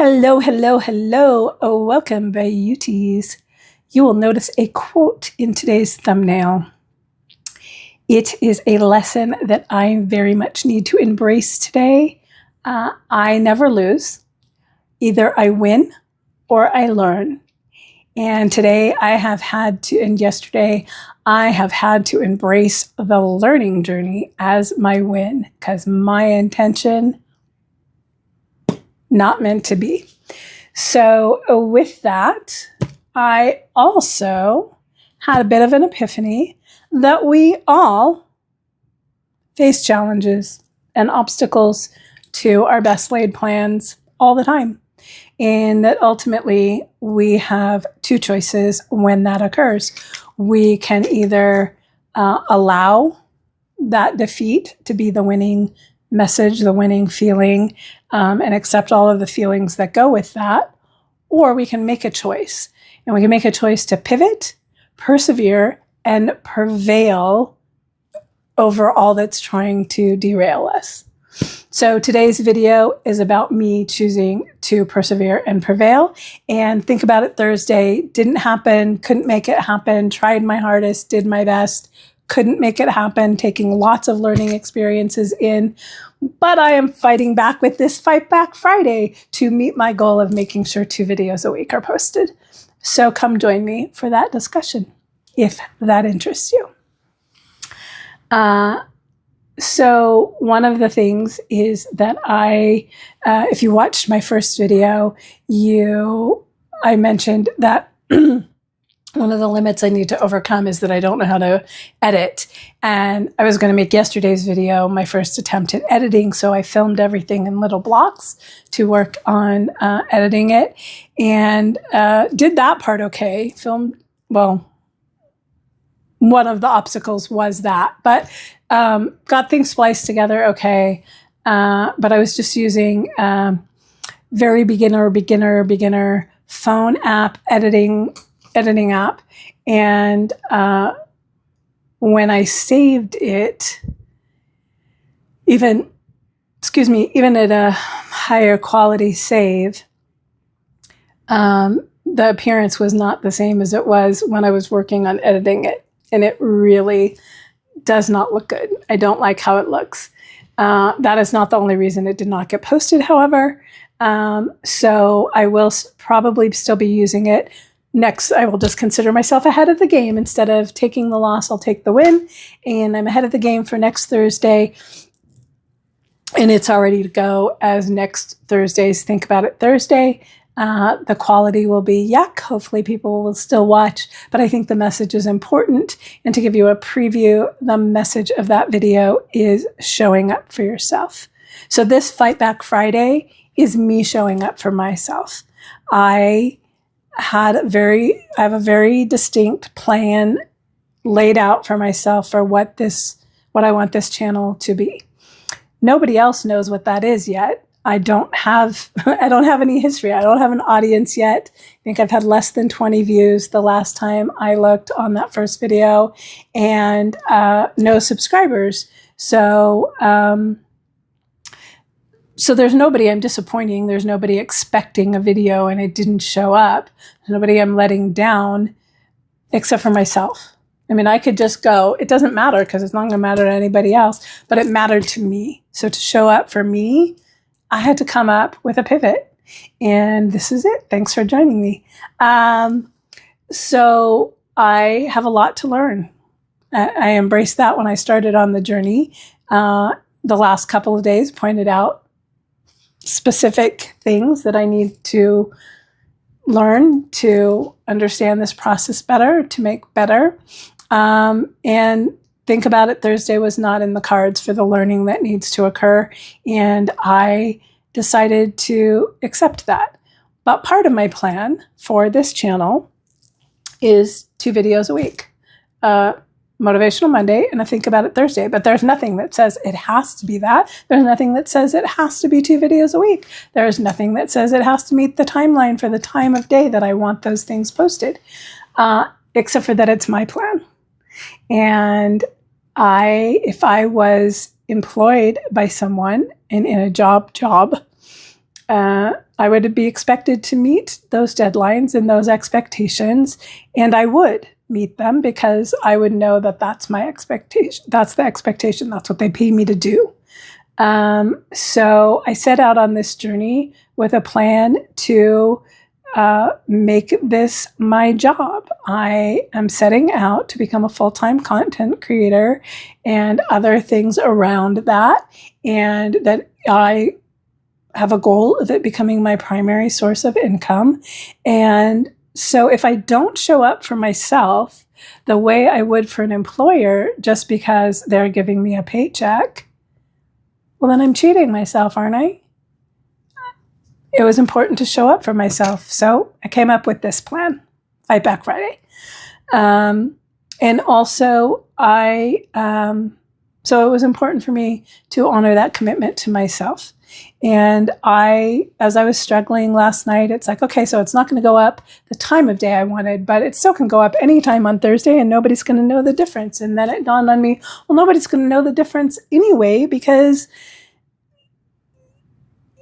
Hello, hello, hello. Oh, welcome, beauties. You will notice a quote in today's thumbnail. It is a lesson that I very much need to embrace today. I never lose. Either I win or I learn. And today I have had to, and yesterday I have had to embrace the learning journey as my win, because my intention, not meant to be. So with that, I also had a bit of an epiphany that we all face challenges and obstacles to our best laid plans all the time. And that ultimately we have two choices when that occurs. We can either allow that defeat to be the winning message, the winning feeling, and accept all of the feelings that go with that, or we can make a choice. And we can make a choice to pivot, persevere, and prevail over all that's trying to derail us. So today's video is about me choosing to persevere and prevail. And think about it Thursday. Didn't happen, couldn't make it happen, tried my hardest, did my best, couldn't make it happen, taking lots of learning experiences in. But I am fighting back with this Fight Back Friday to meet my goal of making sure 2 videos a week are posted. So come join me for that discussion, if that interests you. So one of the things is that if you watched my first video, I mentioned that one of the limits I need to overcome is that I don't know how to edit. And I was going to make yesterday's video my first attempt at editing, so I filmed everything in little blocks to work on editing it, and did that part okay. One of the obstacles was that, but got things spliced together okay. But I was just using very beginner phone app editing app. And when I saved it, even at a higher quality save, the appearance was not the same as it was when I was working on editing it. And it really does not look good. I don't like how it looks. That is not the only reason it did not get posted, however. So I will probably still be using it. Next, I will just consider myself ahead of the game. Instead of taking the loss, I'll take the win. And I'm ahead of the game for next Thursday. And it's all ready to go as next Thursday's Think About It Thursday. The quality will be yuck. Hopefully people will still watch, but I think the message is important. And to give you a preview, the message of that video is showing up for yourself. So this Fight Back Friday is me showing up for myself. I have a very distinct plan laid out for myself for what I want this channel to be. Nobody else knows what that is yet. I don't have any history. I don't have an audience yet. I think I've had less than 20 views the last time I looked on that first video, and no subscribers. So there's nobody I'm disappointing. There's nobody expecting a video and it didn't show up. There's nobody I'm letting down except for myself. I mean, I could just go. It doesn't matter because it's not going to matter to anybody else, but it mattered to me. So to show up for me, I had to come up with a pivot, and this is it. Thanks for joining me. So I have a lot to learn. I embraced that when I started on the journey. The last couple of days pointed out specific things that I need to learn to understand this process better, to make better. And Think About It Thursday was not in the cards for the learning that needs to occur, and I decided to accept that. But part of my plan for this channel is 2 videos a week, Motivational Monday and a Think About It Thursday. But there's nothing that says it has to be that. There's nothing that says it has to be 2 videos a week. There's nothing that says it has to meet the timeline for the time of day that I want those things posted, except for that it's my plan. And if I was employed by someone and in a job, I would be expected to meet those deadlines and those expectations, and I would meet them because I would know that that's my expectation. That's the expectation. That's what they pay me to do. So I set out on this journey with a plan to make this my job. I am setting out to become a full-time content creator and other things around that, and that I have a goal of it becoming my primary source of income. And so if I don't show up for myself the way I would for an employer just because they're giving me a paycheck, well, then I'm cheating myself, aren't I? It was important to show up for myself. So I came up with this plan, Fight Back Friday. And also so it was important for me to honor that commitment to myself. And as I was struggling last night, it's like, okay, so it's not going to go up the time of day I wanted, but it still can go up anytime on Thursday and nobody's going to know the difference. And then it dawned on me, well, nobody's going to know the difference anyway, because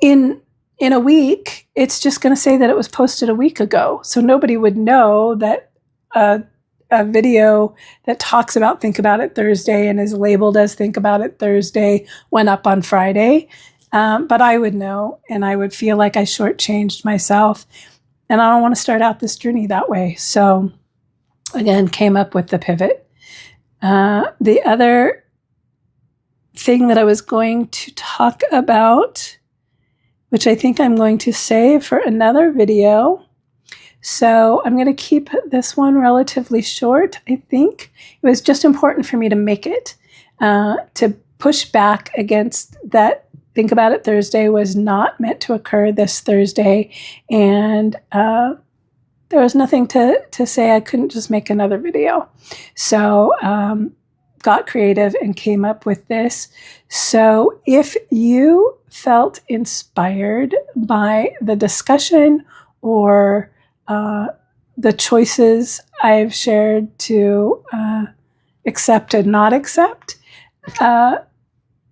in a week, it's just going to say that it was posted a week ago. So nobody would know that a video that talks about Think About It Thursday and is labeled as Think About It Thursday went up on Friday. But I would know, and I would feel like I shortchanged myself. And I don't want to start out this journey that way. So again, came up with the pivot. The other thing that I was going to talk about, which I think I'm going to save for another video. So I'm going to keep this one relatively short. I think it was just important for me to make it, to push back against that. Think About It Thursday was not meant to occur this Thursday. And there was nothing to say I couldn't just make another video. So got creative and came up with this. So if you felt inspired by the discussion or the choices I've shared to accept and not accept,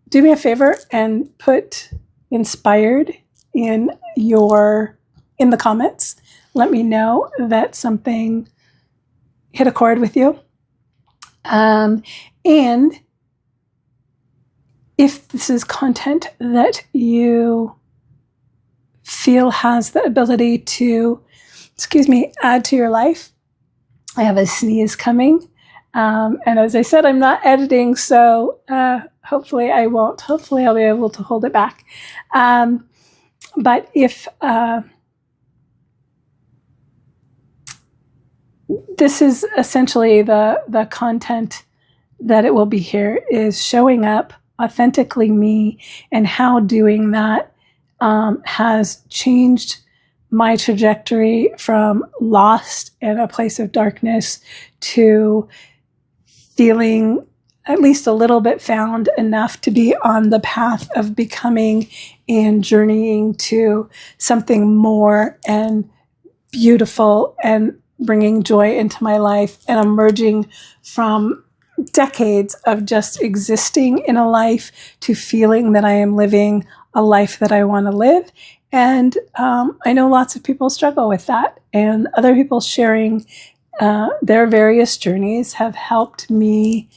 do me a favor and put inspired in the comments. Let me know that something hit a chord with you. And if this is content that you feel has the ability to, add to your life, I have a sneeze coming. And as I said, I'm not editing, so hopefully I won't. Hopefully I'll be able to hold it back. But if this is essentially the content that it will be here, is showing up authentically me, and how doing that has changed my trajectory from lost in a place of darkness to feeling at least a little bit found enough to be on the path of becoming and journeying to something more and beautiful and bringing joy into my life, and emerging from decades of just existing in a life to feeling that I am living a life that I want to live. And I know lots of people struggle with that, and other people sharing their various journeys have helped me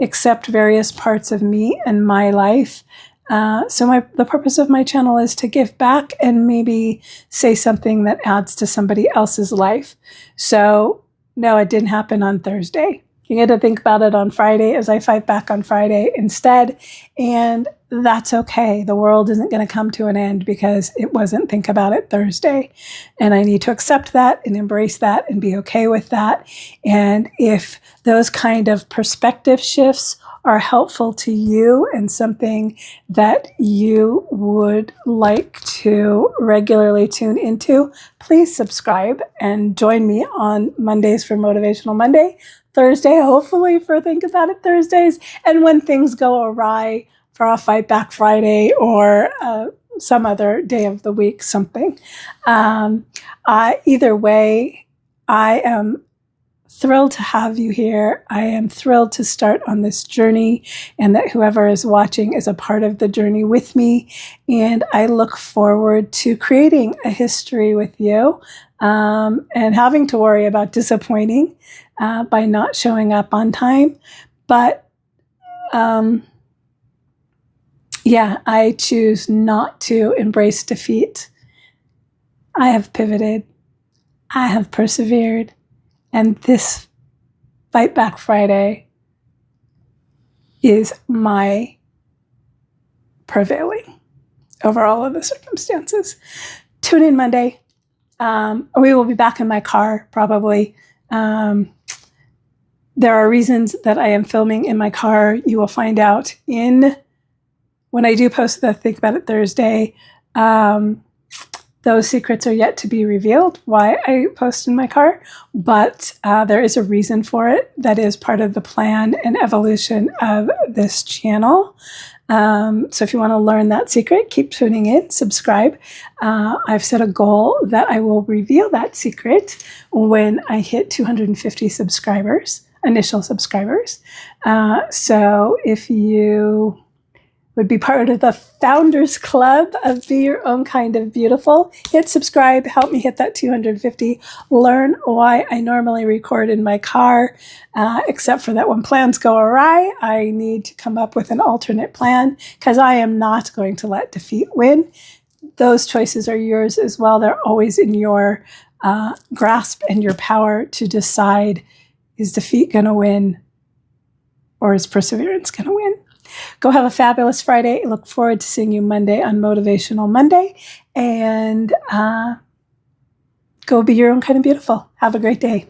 accept various parts of me and my life. So the purpose of my channel is to give back and maybe say something that adds to somebody else's life. So no, it didn't happen on Thursday. You get to think about it on Friday as I fight back on Friday instead. And that's okay. The world isn't going to come to an end because it wasn't Think About It Thursday. And I need to accept that and embrace that and be okay with that. And if those kind of perspective shifts are helpful to you and something that you would like to regularly tune into, please subscribe and join me on Mondays for Motivational Monday, Thursday, hopefully for Think About It Thursdays, and when things go awry, for a Fight Back Friday or some other day of the week, something. Either way, I am thrilled to have you here. I am thrilled to start on this journey, and that whoever is watching is a part of the journey with me. And I look forward to creating a history with you, and having to worry about disappointing by not showing up on time. But yeah, I choose not to embrace defeat. I have pivoted. I have persevered. And this Fight Back Friday is my prevailing over all of the circumstances. Tune in Monday. We will be back in my car, probably. There are reasons that I am filming in my car. You will find out when I do post the Think About It Thursday. Those secrets are yet to be revealed, why I post in my car, but there is a reason for it that is part of the plan and evolution of this channel. So if you want to learn that secret, keep tuning in, subscribe. I've set a goal that I will reveal that secret when I hit 250 subscribers, initial subscribers. So if you would be part of the Founders Club of Be Your Own Kind of Beautiful, hit subscribe, help me hit that 250, learn why I normally record in my car, except for that when plans go awry, I need to come up with an alternate plan, because I am not going to let defeat win. Those choices are yours as well. They're always in your grasp and your power to decide, is defeat going to win or is perseverance going to win? Go have a fabulous Friday. I look forward to seeing you Monday on Motivational Monday. And go be your own kind of beautiful. Have a great day.